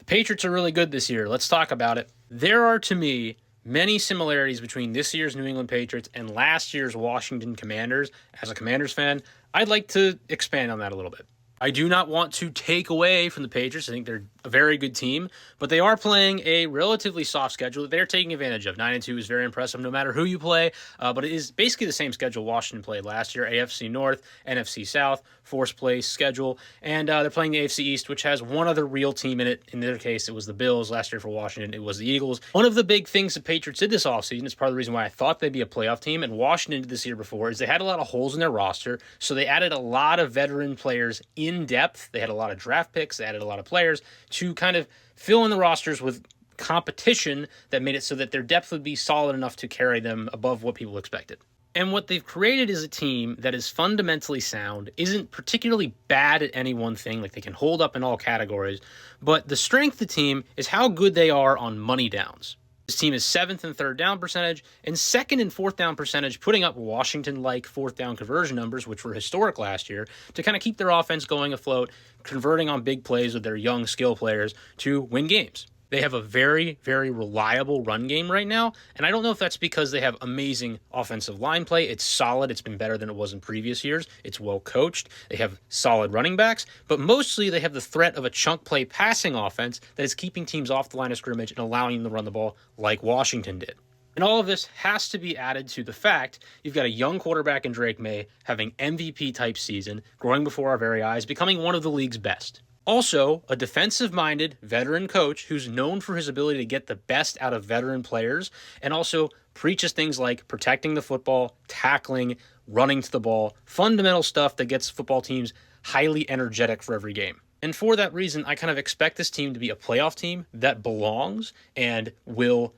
Patriots are really good this year. Let's talk about it. There are, to me, many similarities between this year's New England Patriots and last year's Washington Commanders. As a Commanders fan, I'd like to expand on that a little bit. I do not want to take away from the Patriots. I think they're a very good team, but they are playing a relatively soft schedule that they're taking advantage of. 9-2 is very impressive no matter who you play, but it is basically the same schedule Washington played last year. AFC North, NFC South, forced place schedule, and they're playing the AFC East, which has one other real team in it. In their case, it was the Bills. Last year for Washington, it was the Eagles. One of the big things the Patriots did this offseason, it's part of the reason why I thought they'd be a playoff team, and Washington did this year before, is they had a lot of holes in their roster, so they added a lot of veteran players in depth. They had a lot of draft picks. They added a lot of players to kind of fill in the rosters with competition that made it so that their depth would be solid enough to carry them above what people expected. And what they've created is a team that is fundamentally sound, isn't particularly bad at any one thing, like they can hold up in all categories, but the strength of the team is how good they are on money downs. This team is 7th in third down percentage and 2nd in fourth down percentage, putting up Washington-like fourth down conversion numbers, which were historic last year, to kind of keep their offense going afloat, converting on big plays with their young skill players to win games. They have a very, very reliable run game right now, and I don't know if that's because they have amazing offensive line play. It's solid. It's been better than it was in previous years. It's well coached. They have solid running backs, but mostly they have the threat of a chunk play passing offense that is keeping teams off the line of scrimmage and allowing them to run the ball like Washington did. And all of this has to be added to the fact you've got a young quarterback in Drake May having MVP-type season, growing before our very eyes, becoming one of the league's best. Also, a defensive-minded veteran coach who's known for his ability to get the best out of veteran players and also preaches things like protecting the football, tackling, running to the ball, fundamental stuff that gets football teams highly energetic for every game. And for that reason, I kind of expect this team to be a playoff team that belongs and will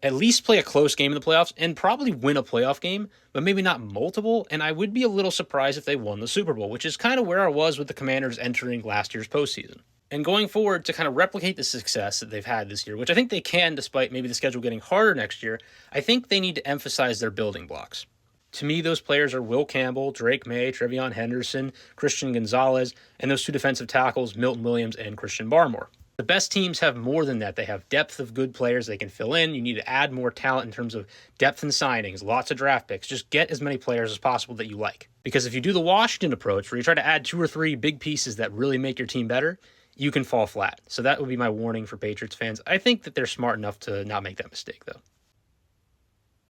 at least play a close game in the playoffs and probably win a playoff game, but maybe not multiple. And I would be a little surprised if they won the Super Bowl, which is kind of where I was with the Commanders entering last year's postseason. And going forward to kind of replicate the success that they've had this year, which I think they can despite maybe the schedule getting harder next year, I think they need to emphasize their building blocks. To me, those players are Will Campbell, Drake May, Trevion Henderson, Christian Gonzalez, and those two defensive tackles, Milton Williams and Christian Barmore. The best teams have more than that. They have depth of good players they can fill in. You need to add more talent in terms of depth and signings, lots of draft picks. Just get as many players as possible that you like. Because if you do the Washington approach, where you try to add 2 or 3 big pieces that really make your team better, you can fall flat. So that would be my warning for Patriots fans. I think that they're smart enough to not make that mistake, though.